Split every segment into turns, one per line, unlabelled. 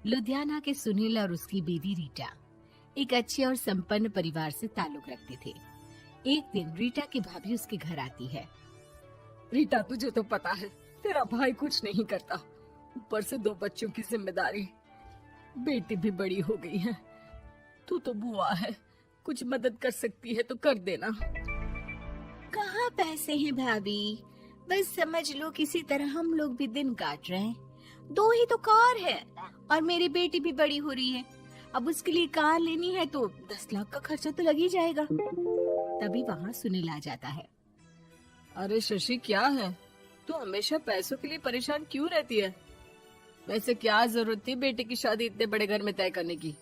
लुधियाना के सुनील और उसकी बीवी रीटा एक अच्छे और संपन्न परिवार से ताल्लुक रखते थे। एक दिन रीटा की भाभी उसके घर आती है।
रीटा, तुझे तो पता है तेरा भाई कुछ नहीं करता, ऊपर से 2 बच्चों की जिम्मेदारी, बेटी भी बड़ी हो गई है। तू तो बुआ है, कुछ मदद कर सकती है तो कर देना।
कहाँ पैसे हैं भाभी, बस समझ लो किसी तरह हम लोग भी दिन काट रहे हैं। 2 ही तो कार है और मेरी बेटी भी बड़ी हो रही है। अब उसके लिए कार लेनी है तो 10 लाख का खर्चा तो लग ही जाएगा। तभी वहाँ सुनील आ जाता है।
अरे शशि, क्या है, तू हमेशा पैसों के लिए परेशान क्यों रहती है? वैसे क्या जरूरत थी बेटी की शादी इतने बड़े घर में तय करने की?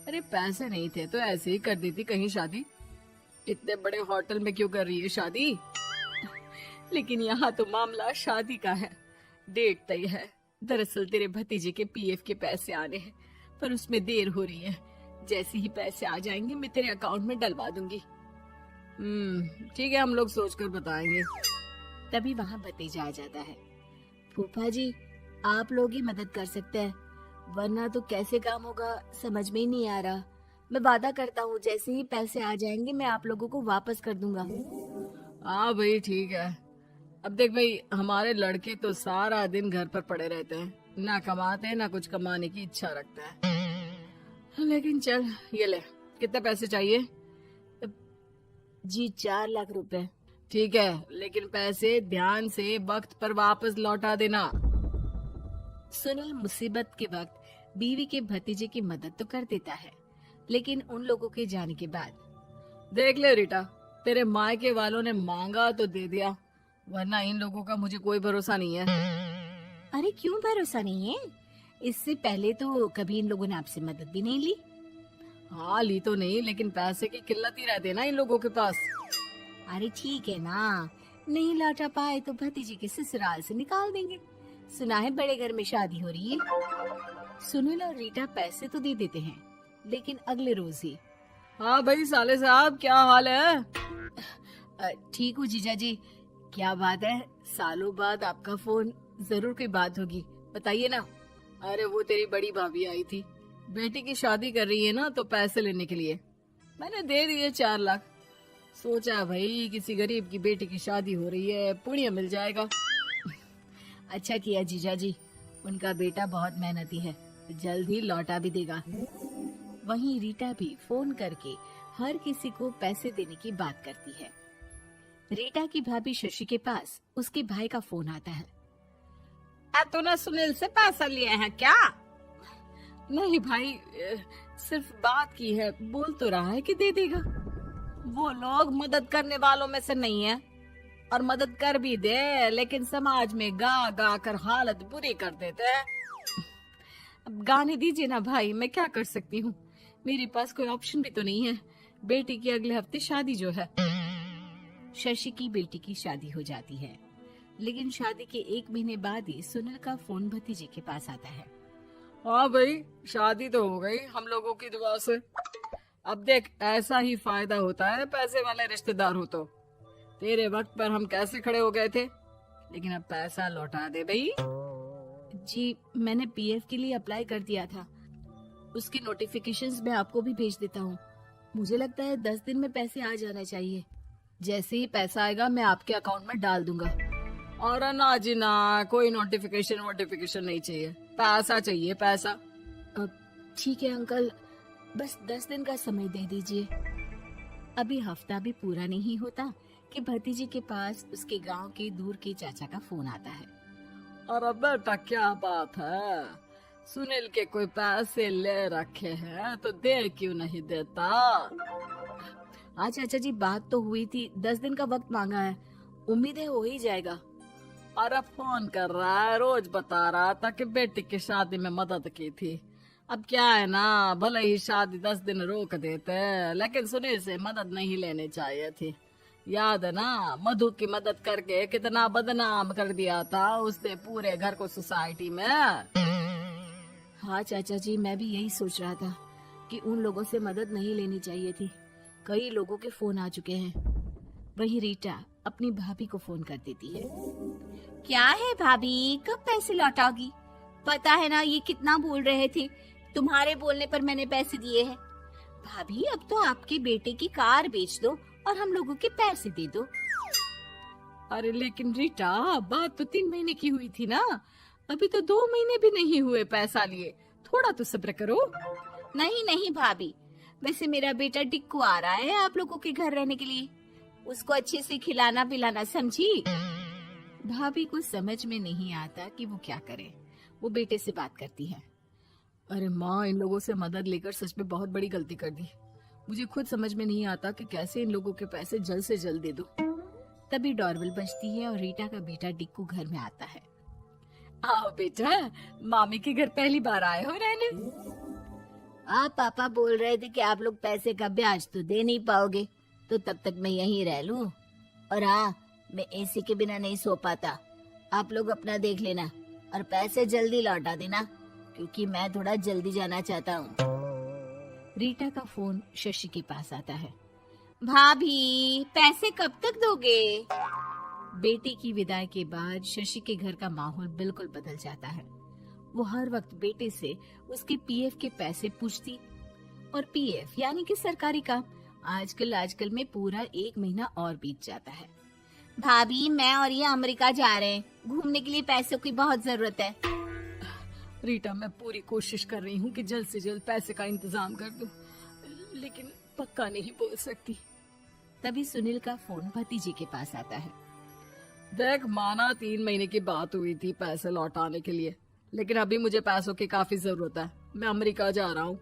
अरे पैसे नहीं थे तो ऐसे ही कर देती कहीं शादी। इतने बड़े होटल में क्यों कर रही है शादी? लेकिन यहाँ तो मामला शादी का है, डेट तय है। दरअसल तेरे भतीजे के पीएफ के पैसे आने हैं, पर उसमें देर हो रही है। जैसे ही पैसे आ जाएंगे मैं तेरे अकाउंट में डलवा दूंगी। ठीक है, हम लोग सोचकर बताएंगे।
तभी वहाँ भतीजा आ जाता है। फूफा जी, आप लोग ही मदद कर सकते हैं, वरना तो कैसे काम होगा समझ में ही नहीं आ रहा। मैं वादा करता हूँ जैसे ही पैसे आ जाएंगे मैं आप लोगों को वापस कर दूंगा।
हाँ भाई, ठीक है। अब देख भाई, हमारे लड़के तो सारा दिन घर पर पड़े रहते हैं, ना कमाते हैं ना कुछ कमाने की इच्छा रखते हैं। लेकिन चल, ये ले, कितने पैसे चाहिए?
जी 4 लाख रुपए।
ठीक है, लेकिन पैसे ध्यान से वक्त पर वापस लौटा देना।
सुनील मुसीबत के वक्त बीवी के भतीजे की मदद तो कर देता है, लेकिन उन लोगों के जाने के बाद
देख ले रीटा, तेरे मायके वालों ने मांगा तो दे दिया, वरना इन लोगों का मुझे कोई भरोसा नहीं है।
अरे क्यों भरोसा नहीं है? इससे पहले तो कभी इन लोगों ने आपसे मदद भी नहीं ली।
हाँ, ली तो नहीं, लेकिन पैसे की किल्लत ही रहती है ना इन लोगों के पास।
अरे ठीक है ना, नहीं लौटा पाए तो भतीजे के ससुराल से निकाल देंगे। सुना है बड़े घर में शादी हो रही है। सुनील और रीटा पैसे तो दे देते हैं, लेकिन अगले रोज ही।
हाँ भाई साले साहब, क्या हाल है?
ठीक हूँ जीजा जी। क्या बात है, सालों बाद आपका फोन, जरूर कोई बात होगी, बताइए ना।
अरे वो तेरी बड़ी भाभी आई थी, बेटी की शादी कर रही है ना, तो पैसे लेने के लिए मैंने दे दिए 4 लाख। सोचा भाई किसी गरीब की बेटी की शादी हो रही है, पुण्य मिल जाएगा।
अच्छा किया जीजा जी, उनका बेटा बहुत मेहनती है, जल्द ही लौटा भी देगा। वहीं रीटा भी फोन करके हर किसी को पैसे देने की बात करती है। रीटा की भाभी शशि के पास उसके भाई का फोन आता है।
तूने सुनील से पैसा लिया है क्या? नहीं भाई, सिर्फ बात की है, बोल तो रहा है कि दे देगा। वो लोग मदद करने वालों में से नहीं है, और मदद कर भी दे लेकिन समाज में गा गा कर हालत बुरी कर देते हैं। अब गाने दीजिए ना भाई, मैं क्या कर सकती हूँ, मेरे पास कोई ऑप्शन भी तो नहीं है। बेटी की अगले हफ्ते शादी जो है।
शशि की बेटी की शादी हो जाती है, लेकिन शादी के 1 महीने बाद ही सुनील का फोन भतीजे के पास आता है।
हाँ भाई, शादी तो हो गई हम लोगों की दुआ से। अब देख, ऐसा ही फायदा होता है पैसे वाले रिश्तेदार हो तो। तेरे वक्त पर हम कैसे खड़े हो गए थे, लेकिन अब पैसा लौटा दे भाई।
जी, मैंने पीएफ के लिए अप्लाई कर दिया था, उसकी नोटिफिकेशंस मैं आपको भी भेज देता हूँ। मुझे लगता है 10 दिन में पैसे आ जाना चाहिए।
जैसे ही पैसा आएगा मैं आपके अकाउंट में डाल दूंगा। और ना जी ना, कोई नोटिफिकेशन नहीं चाहिए, पैसा चाहिए, पैसा।
ठीक है अंकल, बस 10 दिन का समय दे दीजिए। अभी हफ्ता भी पूरा नहीं होता कि भतीजे के पास उसके गांव के दूर के चाचा का फोन आता है।
अरे बेटा, क्या बात है, सुनील के कोई पैसे ले रखे हैं तो दे क्यों नहीं देता?
हाँ चाचा जी, बात तो हुई थी, 10 दिन का वक्त मांगा है, उम्मीद है हो ही जाएगा।
अरे फोन कर रहा है, रोज बता रहा था कि बेटी की शादी में मदद की थी। अब क्या है ना, भले ही शादी 10 दिन रोक देते, लेकिन सुनील से मदद नहीं लेनी चाहिए थी। याद है ना, मधु की मदद करके कितना बदनाम कर दिया था उसने पूरे घर को सोसाइटी में।
हाँ चाचा जी, मैं भी यही सोच रहा था कि उन लोगों से मदद नहीं लेनी चाहिए थी। कई लोगों के फोन आ चुके हैं। वहीं रीटा अपनी भाभी को फोन कर देती है। क्या है भाभी, कब पैसे लौटाओगी? पता है ना ये कितना बोल रहे थे, तुम्हारे बोलने पर मैंने पैसे दिए हैं। भाभी अब तो आपके बेटे की कार बेच दो और हम लोगों के पैसे दे दो।
अरे लेकिन रीटा, बात तो 3 महीने की हुई थी ना, अभी तो 2 महीने भी नहीं हुए पैसा लिए, थोड़ा तो सब्र करो।
नहीं नहीं भाभी, वैसे मेरा बेटा टिक्कू आ रहा है आप लोगों के घर रहने के लिए, उसको अच्छे से खिलाना पिलाना, समझी। भाभी को समझ में नहीं आता कि वो क्या करे। वो बेटे से बात करती है।
अरे माँ, इन लोगों से मदद लेकर सच में बहुत बड़ी गलती कर दी। मुझे खुद समझ में नहीं आता कि कैसे इन लोगों के पैसे जल्द से जल्द दे दूं।
तभी डोरबेल बजती है और रीटा का बेटा टिक्कू घर में आता है।
आओ बेटा, मामी के घर पहली बार आए हो रहने।
आप पापा बोल रहे थे कि आप लोग पैसे का ब्याज तो दे नहीं पाओगे, तो तब तक मैं यहीं रह लूं। और हाँ, मैं एसी के बिना नहीं सो पाता। आप लोग अपना देख लेना और पैसे जल्दी लौटा देना, क्योंकि मैं थोड़ा जल्दी जाना चाहता हूँ। रीटा का फोन शशि के पास आता है। भाभी, पैसे कब तक दोगे? बेटी की विदाई के बाद शशि के घर का माहौल बिल्कुल बदल जाता है। वो हर वक्त बेटे से उसके पीएफ के पैसे पूछती, और पीएफ यानी कि सरकारी काम। आजकल में पूरा 1 महीना और बीत जाता है। भाभी, मैं और ये अमेरिका जा रहे हैं, घूमने के लिए पैसों की बहुत जरूरत है।
रीटा, मैं पूरी कोशिश कर रही हूँ कि जल्द से जल्द पैसे का इंतजाम कर दूं, लेकिन पक्का नहीं बोल सकती।
तभी सुनील का फोन भतीजे के पास आता है।
देख माना 3 महीने की बात हुई थी पैसे लौटाने के लिए, लेकिन अभी मुझे पैसों की काफी जरूरत है। मैं अमेरिका जा रहा हूँ,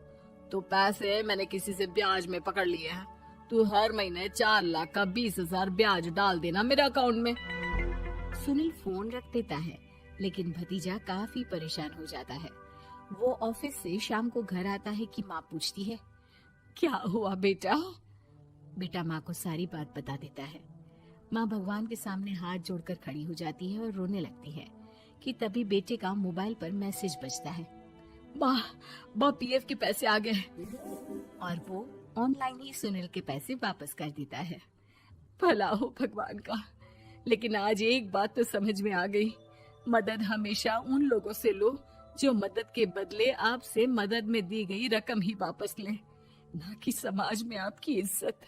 तो पैसे मैंने किसी से ब्याज में पकड़ लिए हैं। तू हर महीने 4 लाख का 20,000 ब्याज डाल देना मेरे अकाउंट में।
सुनील फोन रख देता है, लेकिन भतीजा काफी परेशान हो जाता है। वो ऑफिस से शाम को घर आता है कि माँ पूछती है,
क्या हुआ बेटा?
बेटा माँ को सारी बात बता देता है। माँ भगवान के सामने हाथ जोड़कर खड़ी हो जाती है और रोने लगती है कि तभी बेटे का मोबाइल पर मैसेज बजता है।
माँ, पीएफ के पैसे आ गए।
और वो ऑनलाइन ही सुनील के पैसे वापस कर देता है।
भला हो भगवान का। लेकिन आज एक बात तो समझ में आ गई, मदद हमेशा उन लोगों से लो जो मदद के बदले आपसे मदद में दी गई रकम ही वापस लें, ना कि समाज में आपकी इज्जत।